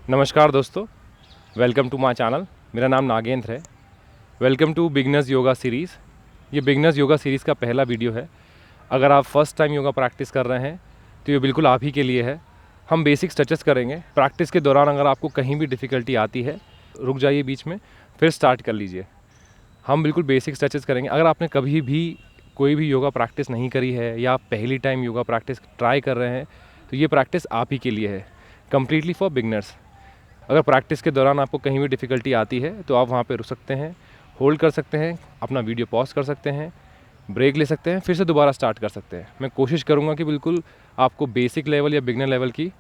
नमस्कार दोस्तों, welcome to my channel. मेरा नाम नागेंद्र है। Welcome to beginners yoga series. ये बिगनर्स योगा सीरीज़ का पहला वीडियो है। अगर आप फर्स्ट टाइम योगा प्रैक्टिस कर रहे हैं तो ये बिल्कुल आप ही के लिए है। हम बेसिक स्ट्रेचेस करेंगे। प्रैक्टिस के दौरान अगर आपको कहीं भी डिफ़िकल्टी आती है, रुक जाइए बीच में, फिर स्टार्ट कर लीजिए। हम बिल्कुल बेसिक स्ट्रेचेस करेंगे। अगर आपने कभी भी कोई भी योगा प्रैक्टिस नहीं करी है या आप पहली टाइम योगा प्रैक्टिस ट्राई कर रहे हैं तो ये प्रैक्टिस आप ही के लिए है, कम्प्लीटली फॉर बिगनर्स। अगर प्रैक्टिस के दौरान आपको कहीं भी डिफ़िकल्टी आती है तो आप वहाँ पे रुक सकते हैं, होल्ड कर सकते हैं, अपना वीडियो पॉज कर सकते हैं, ब्रेक ले सकते हैं, फिर से दोबारा स्टार्ट कर सकते हैं। मैं कोशिश करूँगा कि बिल्कुल आपको बेसिक लेवल या बिगनर लेवल की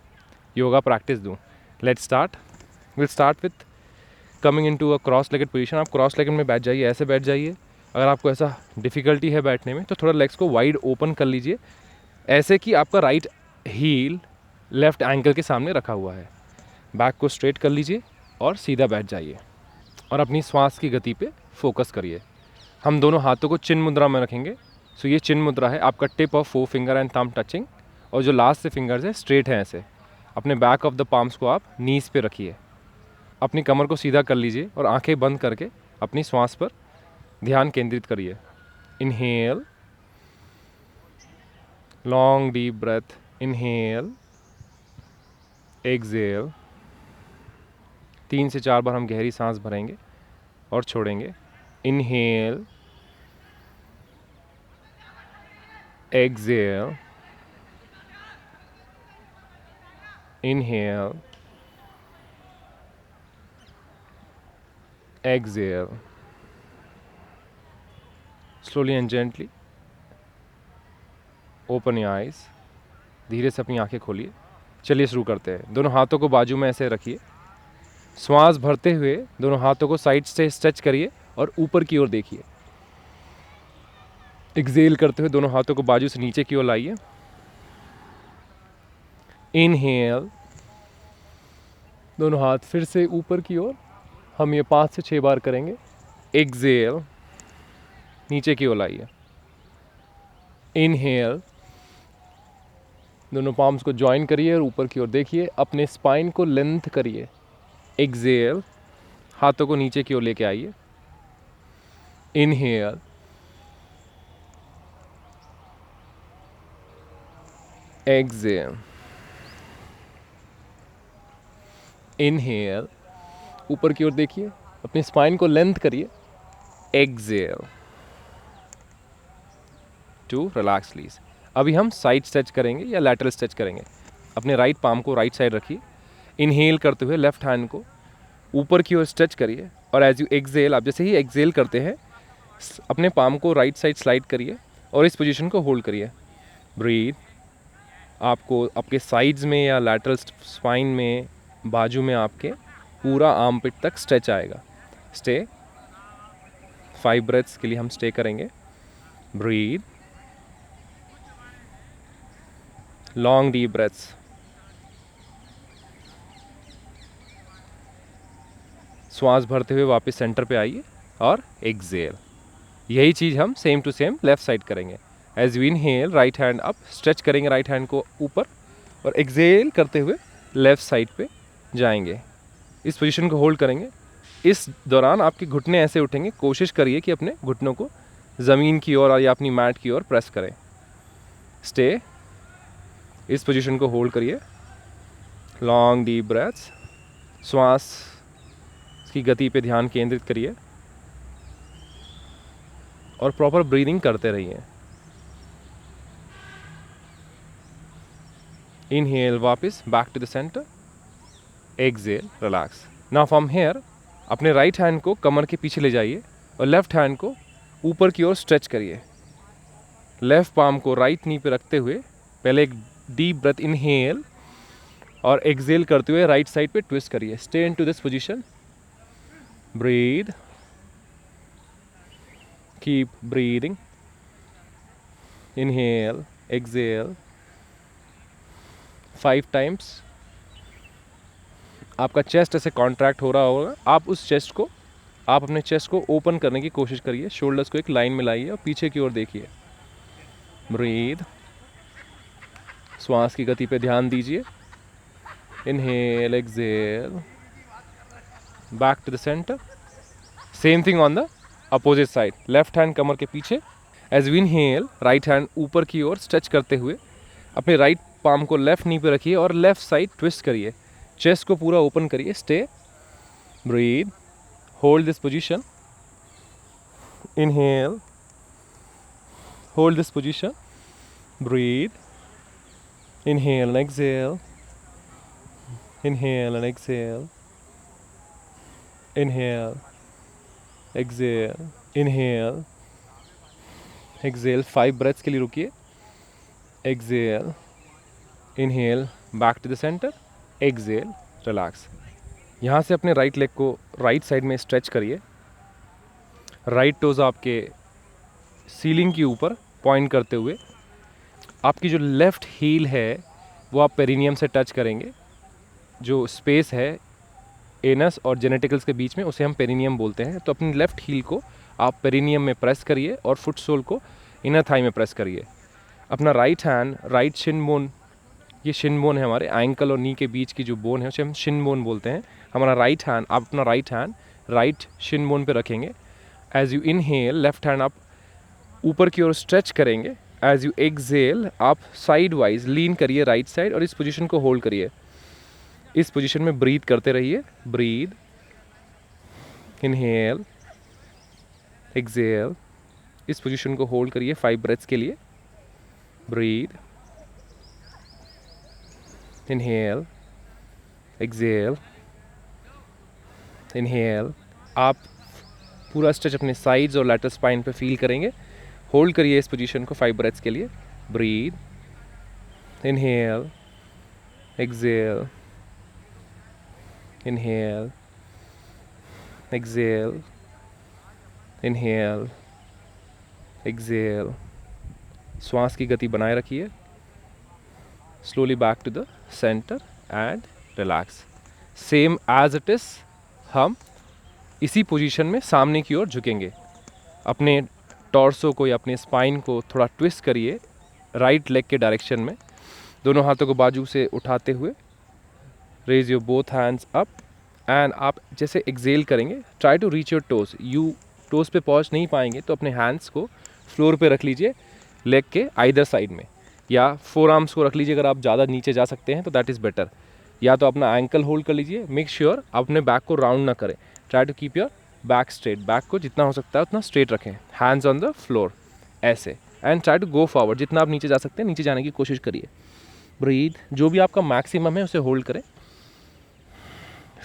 योगा प्रैक्टिस दूँ। Let's start. Will start with coming into a cross legged position. आप क्रॉस लेगड में बैठ जाइए, ऐसे बैठ जाइए। अगर आपको ऐसा डिफ़िकल्टी है बैठने में तो थोड़ा लेग्स को वाइड ओपन कर लीजिए, ऐसे कि आपका राइट हील लेफ़्ट एंकल के सामने रखा हुआ है। बैक को स्ट्रेट कर लीजिए और सीधा बैठ जाइए और अपनी श्वास की गति पे फोकस करिए। हम दोनों हाथों को चिन्ह मुद्रा में रखेंगे। सो ये चिन्ह मुद्रा है, आपका tip of 4 finger and thumb touching, और जो लास्ट से फिंगर्स है स्ट्रेट हैं ऐसे। अपने बैक ऑफ द पाम्स को आप नीज पे रखिए। अपनी कमर को सीधा कर लीजिए और आंखें बंद करके अपनी श्वास पर ध्यान केंद्रित करिए। Inhale, long deep breath, inhale, exhale. 3 से 4 बार हम गहरी सांस भरेंगे और छोड़ेंगे। Inhale, exhale, inhale, exhale. Slowly and gently open your eyes. धीरे से अपनी आंखें खोलिए। चलिए शुरू करते हैं। दोनों हाथों को बाजू में ऐसे रखिए। श्वास भरते हुए दोनों हाथों को साइड से स्ट्रेच करिए और ऊपर की ओर देखिए। एक्सहेल करते हुए दोनों हाथों को बाजू से नीचे की ओर लाइए। इनहेल, दोनों हाथ फिर से ऊपर की ओर। हम ये 5 से 6 बार करेंगे। एक्सहेल, नीचे की ओर लाइए। इनहेल, दोनों पाम्स को ज्वाइन करिए और ऊपर की ओर देखिए। अपने स्पाइन को लेंथ करिए। एक्सहेल, हाथों को नीचे की ओर लेके आइए। इनहेल, एक्सहेल, इनहेल, ऊपर की ओर देखिए। अपनी स्पाइन को लेंथ करिए। Exhale to relax please. अभी हम साइड स्ट्रेच करेंगे या लैटरल स्ट्रेच करेंगे। अपने राइट पाम को राइट साइड रखिए। इनहेल करते हुए लेफ्ट हैंड को ऊपर की ओर स्ट्रेच करिए और एज यू एक्सहेल, आप जैसे ही एक्सहेल करते हैं अपने पाम को राइट साइड स्लाइड करिए और इस पोजीशन को होल्ड करिए। ब्रीथ। आपको आपके साइड्स में या लैटरल स्पाइन में, बाजू में आपके पूरा आर्म पिट तक स्ट्रेच आएगा। स्टे। 5 ब्रेथ्स के लिए हम स्टे करेंगे। Breathe, long deep breaths. श्वास भरते हुए वापस सेंटर पे आइए और एक्सहेल। यही चीज़ हम same to same left side करेंगे। As you inhale, right hand up, stretch करेंगे राइट हैंड को ऊपर और एक्सहेल करते हुए लेफ्ट साइड पे जाएंगे। इस पोजीशन को होल्ड करेंगे। इस दौरान आपके घुटने ऐसे उठेंगे। कोशिश करिए कि अपने घुटनों को ज़मीन की ओर या अपनी मैट की ओर प्रेस करें। स्टे। इस पोजीशन को होल्ड करिए। Long deep breaths. श्वास की गति पे ध्यान केंद्रित करिए और प्रॉपर ब्रीदिंग करते रहिए। इनहेल, वापस back to the centre. Exhale, relax. Now from here अपने राइट हैंड को कमर के पीछे ले जाइए और लेफ्ट हैंड को ऊपर की ओर स्ट्रेच करिए। लेफ्ट पाम को राइट नी पे रखते हुए पहले एक डीप ब्रेथ इनहेल और एक्सहेल करते हुए राइट साइड पे ट्विस्ट करिए। Stay into this position. Breathe, keep breathing. Inhale, exhale 5 times. आपका चेस्ट ऐसे कॉन्ट्रैक्ट हो रहा होगा। आप अपने चेस्ट को ओपन करने की कोशिश करिए। शोल्डर्स को एक लाइन में लाइए और पीछे की ओर देखिए। ब्रीथ, श्वास की गति पे ध्यान दीजिए। inhale, exhale, back to the center. Same thing on the opposite side. Left hand कमर के पीछे. As we inhale, right hand ऊपर की ओर स्ट्रेच करते हुए अपने राइट पाम को लेफ्ट नी पे रखिए और लेफ्ट साइड ट्विस्ट करिए. चेस्ट को पूरा ओपन करिए. Stay, breathe, hold this position. Inhale, hold this position, breathe, inhale and exhale, inhale and exhale, inhale, exhale, inhale, exhale. 5 breaths के लिए रुकिए. Exhale, inhale, back to the center, exhale, relax. यहाँ से अपने right leg को right side में stretch करिए. Right toes आपके सीलिंग के ऊपर पॉइंट करते हुए आपकी जो लेफ़्ट हील है वो आप पेरिनियम से टच करेंगे. जो स्पेस है एनस और जेनेटिकल्स के बीच में उसे हम पेरिनियम बोलते हैं. तो अपनी लेफ़्ट हील को आप पेरिनियम में प्रेस करिए और फुट सोल को इनर थाई में प्रेस करिए. अपना right hand right shin bone, ये शिन बोन है हमारे एंकल और नी के बीच की जो बोन है उसे हम शिन बोन बोलते हैं. हमारा राइट हैंड, आप अपना right hand right shin bone पे रखेंगे. As you inhale left hand आप ऊपर की ओर स्ट्रेच करेंगे. एज यू एक्सहेल आप साइड वाइज लीन करिए राइट साइड और इस पोजीशन को होल्ड करिए. इस पोजीशन में ब्रीथ करते रहिए. Breathe, inhale, exhale. इस पोजीशन को होल्ड करिए 5 ब्रेथ्स के लिए. Breathe, inhale, exhale, inhale. आप पूरा स्ट्रेच अपने साइड्स और लैटरल स्पाइन पे फील करेंगे. होल्ड करिए इस पोजीशन को 5 ब्रेथ्स के लिए. Breathe, inhale, exhale, inhale, exhale, inhale, exhale. श्वास की गति बनाए रखिए. Slowly back to the centre and relax. Same as it is हम इसी पोजीशन में सामने की ओर झुकेंगे. अपने टॉर्सो को या अपने स्पाइन को थोड़ा ट्विस्ट करिए राइट लेग के डायरेक्शन में. दोनों हाथों को बाजू से उठाते हुए raise your both hands up and आप जैसे एक्सहेल करेंगे try to reach your toes. You toes पे पहुंच नहीं पाएंगे तो अपने हैंड्स को फ्लोर पे रख लीजिए लेग के आइदर साइड में, या फोर आर्म्स को रख लीजिए. अगर आप ज़्यादा नीचे जा सकते हैं तो दैट इज़ बेटर. या तो अपना एंकल होल्ड कर लीजिए. मेक श्योर आप अपने बैक को राउंड ना करें. Try to keep your back straight. Back को जितना हो सकता है उतना स्ट्रेट रखें. हैंड्स ऑन द फ्लोर ऐसे. And try to go forward. जितना आप नीचे जा सकते हैं नीचे जाने की कोशिश करिए. ब्रीथ, जो भी आपका मैक्सिमम है उसे होल्ड करें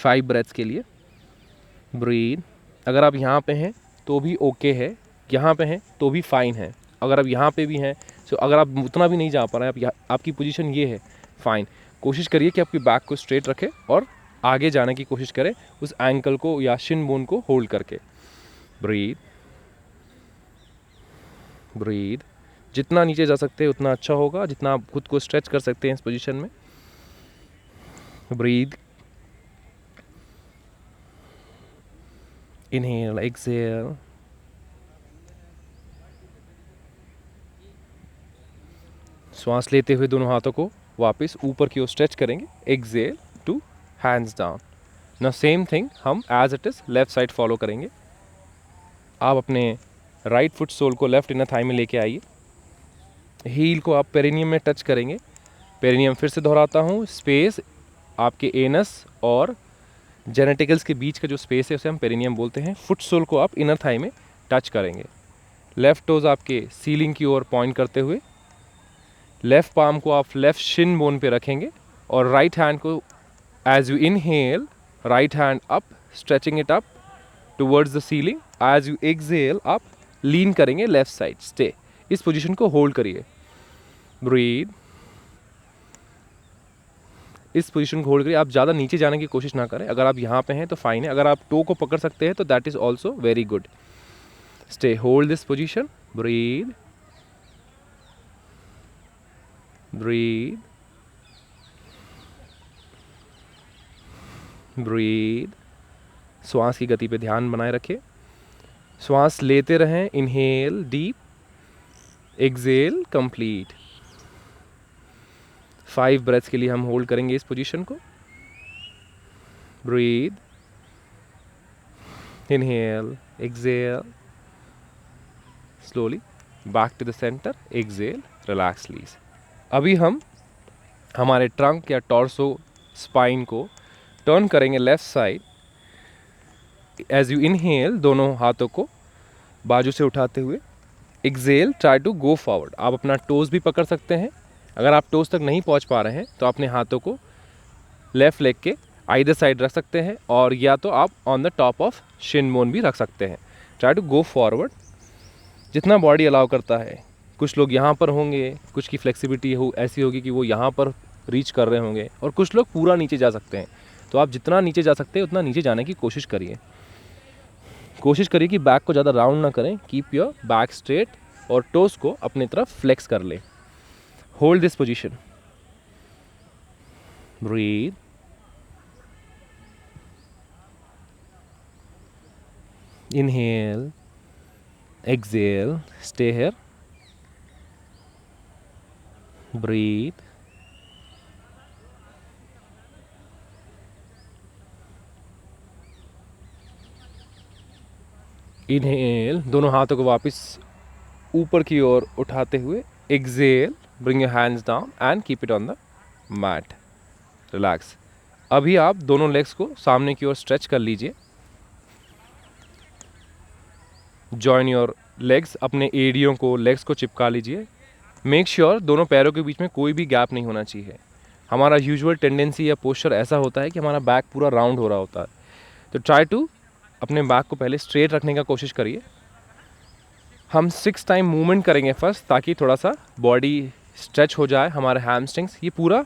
5 ब्रेथ्स के लिए. ब्रीथ. अगर आप यहाँ पे हैं तो भी ओके है, यहाँ पे हैं तो भी फाइन है. अगर आप यहाँ पे भी हैं तो अगर आप उतना भी नहीं जा पा रहे हैं, आपकी पोजीशन ये है, फाइन. कोशिश करिए कि आपकी बैक को स्ट्रेट रखें और आगे जाने की कोशिश करें उस एंकल को या शिन बोन को होल्ड करके. Breathe, breathe. जितना नीचे जा सकते हैं उतना अच्छा होगा, जितना आप खुद को स्ट्रेच कर सकते हैं इस पोजीशन में. Breath, inhale, exhale. श्वास लेते हुए दोनों हाथों को वापस ऊपर की ओर स्ट्रेच करेंगे. Exhale two hands down. Now same thing हम as it is left side follow करेंगे. आप अपने राइट फुट सोल को लेफ्ट इनर थाई में लेके आइए. हील को आप पेरिनियम में टच करेंगे. पेरिनियम फिर से दोहराता हूँ, स्पेस आपके एनस और जेनेटिकल्स के बीच का जो स्पेस है उसे हम पेरिनियम बोलते हैं. फुट सोल को आप इनर थाई में टच करेंगे. लेफ्ट टोज आपके सीलिंग की ओर पॉइंट करते हुए लेफ्ट पाम को आप लेफ्ट शिन बोन पे रखेंगे और राइट हैंड को as you inhale right hand up stretching it up towards the ceiling. As you exhale आप लीन करेंगे लेफ्ट साइड. स्टे. इस पोजीशन को होल्ड करिए. ब्रीथ. इस पोजीशन को होल्ड करिए. आप ज़्यादा नीचे जाने की कोशिश ना करें. अगर आप यहाँ पे हैं तो फाइन है. अगर आप टो को पकड़ सकते हैं तो that is also very good. Stay. Hold this position. Breathe, breathe, breathe. श्वास की गति पे ध्यान बनाए रखें. श्वास लेते रहें. Inhale deep, exhale complete. 5 breaths के लिए हम होल्ड करेंगे इस पोजीशन को. breathe, inhale, exhale, slowly back to the center, exhale, relax release. अभी हम हमारे ट्रंक या टॉर्सो स्पाइन को टर्न करेंगे left side. As you inhale, दोनों हाथों को बाजू से उठाते हुए, exhale try to go forward. आप अपना टोज भी पकड़ सकते हैं. अगर आप टोज तक नहीं पहुंच पा रहे हैं तो अपने हाथों को लेफ्ट लेग के आइदर साइड रख सकते हैं, और या तो आप on the top of Shin bone भी रख सकते हैं. ट्राई टू गो फॉरवर्ड जितना बॉडी अलाउ करता है. कुछ लोग यहाँ पर होंगे, कुछ की फ्लेक्सिबिलिटी ऐसी होगी कि वो यहाँ पर रीच कर रहे होंगे, और कुछ लोग पूरा नीचे जा सकते हैं. तो आप जितना नीचे जा सकते हैं उतना नीचे जाने की कोशिश करिए. कोशिश करिए कि बैक को ज़्यादा राउंड ना करें. कीप योर बैक स्ट्रेट और टोस को अपनी तरफ फ्लेक्स कर लें. Hold this position. Breathe. Inhale, exhale, stay here. Breathe. Inhale, दोनों हाथों को वापस ऊपर की ओर उठाते हुए. Exhale, bring your hands down and keep it on the mat. Relax. अभी आप दोनों लेग्स को सामने की ओर स्ट्रेच कर लीजिए. जॉइन योर लेग्स, अपने एड़ियों को, लेग्स को चिपका लीजिए. मेक श्योर दोनों पैरों के बीच में कोई भी गैप नहीं होना चाहिए. हमारा यूजुअल टेंडेंसी या पोस्चर ऐसा होता है कि हमारा बैक पूरा राउंड हो रहा होता है. तो ट्राई टू अपने बैक को पहले स्ट्रेट रखने का कोशिश करिए. हम 6 टाइम मूवमेंट करेंगे फर्स्ट, ताकि थोड़ा सा बॉडी स्ट्रेच हो जाए. हमारे हैमस्ट्रिंग्स, ये पूरा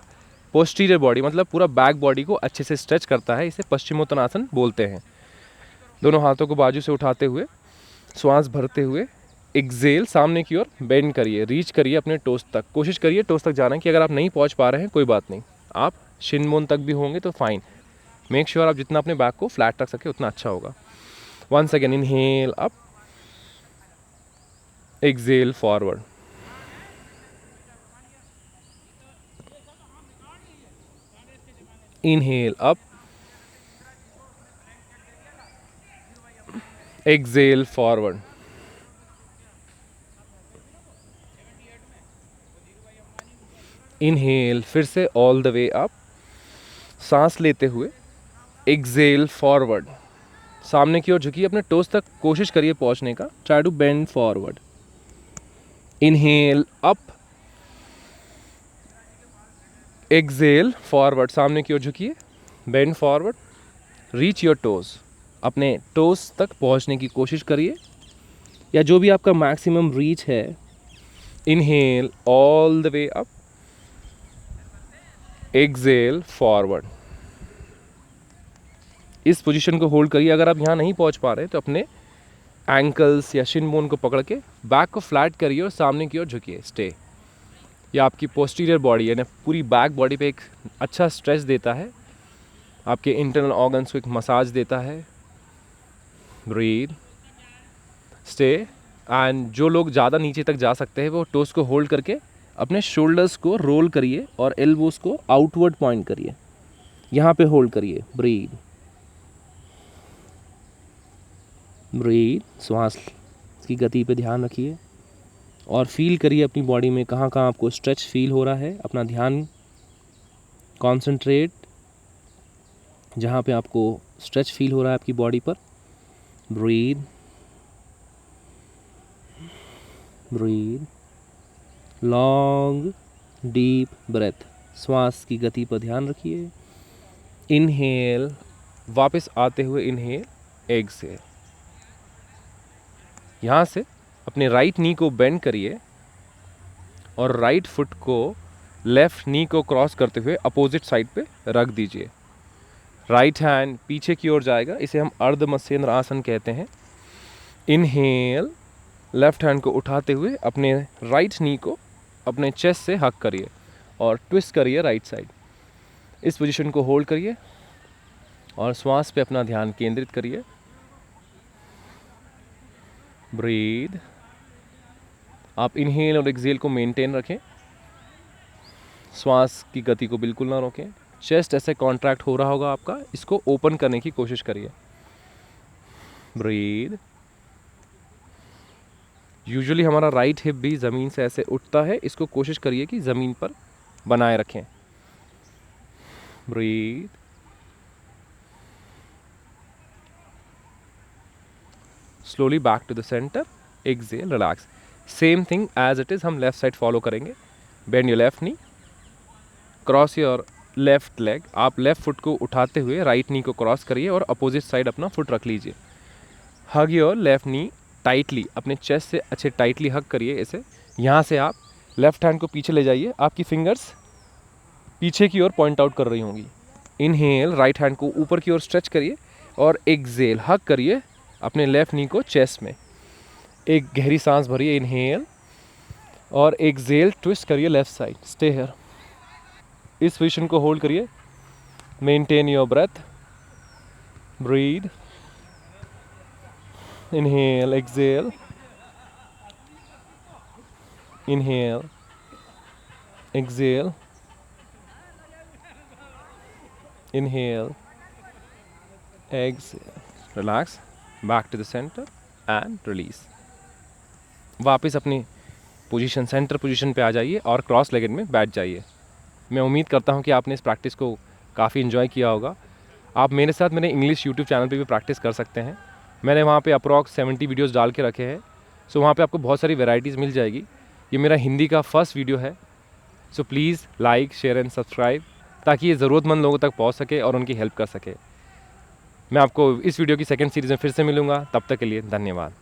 पोस्टीरियर बॉडी मतलब पूरा बैक बॉडी को अच्छे से स्ट्रेच करता है. इसे पश्चिमोत्तानासन बोलते हैं. दोनों हाथों को बाजू से उठाते हुए, श्वास भरते हुए, एक्सेल, सामने की ओर बेंड करिए. रीच करिए अपने टोस तक. कोशिश करिए टोस तक जाने की. अगर आप नहीं पहुंच पा रहे हैं कोई बात नहीं, आप शिन बोन तक भी होंगे तो फाइन. मेक श्योर आप जितना अपने बैक को फ्लैट रख सके उतना अच्छा होगा. Once again, inhale up, exhale forward. Inhale up, exhale forward. Inhale, फिर से ऑल द वे अप, सांस लेते हुए. Exhale forward. सामने की ओर झुकिए, अपने टोस तक कोशिश करिए पहुंचने का. Try to bend forward. Inhale up, exhale forward. सामने की ओर झुकिए, bend forward. Reach your toes. अपने टोस तक पहुंचने की कोशिश करिए, या जो भी आपका मैक्सिमम रीच है. Inhale all the way up, exhale forward. इस पोजीशन को होल्ड करिए. अगर आप यहाँ नहीं पहुँच पा रहे तो अपने एंकल्स या शिन बोन को पकड़ के बैक को फ्लैट करिए और सामने की ओर झुकिए. स्टे. या आपकी पोस्टीरियर बॉडी यानी पूरी बैक बॉडी पे एक अच्छा स्ट्रेच देता है. आपके इंटरनल ऑर्गन्स को एक मसाज देता है. Breathe, stay. एंड जो लोग ज़्यादा नीचे तक जा सकते हैं वो टोस को होल्ड करके अपने शोल्डर्स को रोल करिए और एल्बोस को आउटवर्ड पॉइंट करिए. यहाँ पे होल्ड करिए. Breathe, breathe. श्वास की गति पे ध्यान रखिए और फील करिए अपनी बॉडी में कहाँ कहाँ आपको स्ट्रेच फील हो रहा है. अपना ध्यान कॉन्सेंट्रेट जहाँ पे आपको स्ट्रेच फील हो रहा है आपकी बॉडी पर. Breathe, breathe. Long deep breath. श्वास की गति पर ध्यान रखिए. इनहेल, वापस आते हुए इनहेल, एक्सेल. यहाँ से अपने राइट नी को बेंड करिए और राइट फुट को लेफ्ट नी को क्रॉस करते हुए अपोजिट साइड पे रख दीजिए. राइट हैंड पीछे की ओर जाएगा. इसे हम अर्ध मत्स्येंद्र आसन कहते हैं. इनहेल, लेफ्ट हैंड को उठाते हुए अपने राइट नी को अपने चेस्ट से हक करिए और ट्विस्ट करिए राइट साइड. इस पोजीशन को होल्ड करिए और श्वास पे अपना ध्यान केंद्रित करिए. ब्रीथ. आप इनहेल और एक्सेल को मेंटेन रखें. श्वास की गति को बिल्कुल ना रोकें. चेस्ट ऐसे कॉन्ट्रैक्ट हो रहा होगा आपका, इसको ओपन करने की कोशिश करिए। ब्रीद। यूजुअली हमारा राइट हिप भी ज़मीन से ऐसे उठता है, इसको कोशिश करिए कि ज़मीन पर बनाए रखें। Breathe. Slowly back to the centre, exhale, relax. Same thing as it is हम लेफ्ट साइड फॉलो करेंगे। Bend your left knee, cross your left leg. आप लेफ्ट फुट को उठाते हुए राइट नी को क्रॉस करिए और अपोजिट साइड अपना फुट रख लीजिए। Hug your left knee tightly, अपने चेस्ट से अच्छे टाइटली हग करिए इसे। यहाँ से आप लेफ्ट हैंड को पीछे ले जाइए, आपकी फिंगर्स पीछे की ओर पॉइंट आउट कर रही होंगी। इनहेल, राइट हैंड को ऊपर की ओर स्ट्रेच करिए और एक्सेल, हग करिए अपने लेफ्ट नी को चेस्ट में। एक गहरी सांस भरिए, इनहेल, और एक्सेल, ट्विस्ट करिए लेफ्ट साइड। स्टे हियर, इस पोजीशन को होल्ड करिए। Maintain your breath. Breathe. Inhale, exhale, inhale, exhale, inhale, exhale, relax, back to the centre and release. वापस अपनी पोजीशन, सेंटर पोजीशन पे आ जाइए और क्रॉस लेगड में बैठ जाइए। मैं उम्मीद करता हूँ कि आपने इस प्रैक्टिस को काफ़ी इन्जॉय किया होगा। आप मेरे साथ मेरे इंग्लिश यूट्यूब चैनल पे भी प्रैक्टिस कर सकते हैं। मैंने वहाँ पे अप्रॉक्स 70 वीडियोस डाल के रखे हैं। सो वहाँ पे आपको बहुत सारी वैरायटीज़ मिल जाएगी। ये मेरा हिंदी का फर्स्ट वीडियो है। So please like, share and subscribe, ताकि ये ज़रूरतमंद लोगों तक पहुँच सके और उनकी हेल्प कर सके। मैं आपको इस वीडियो की सेकंड सीरीज़ में फिर से मिलूँगा। तब तक के लिए धन्यवाद।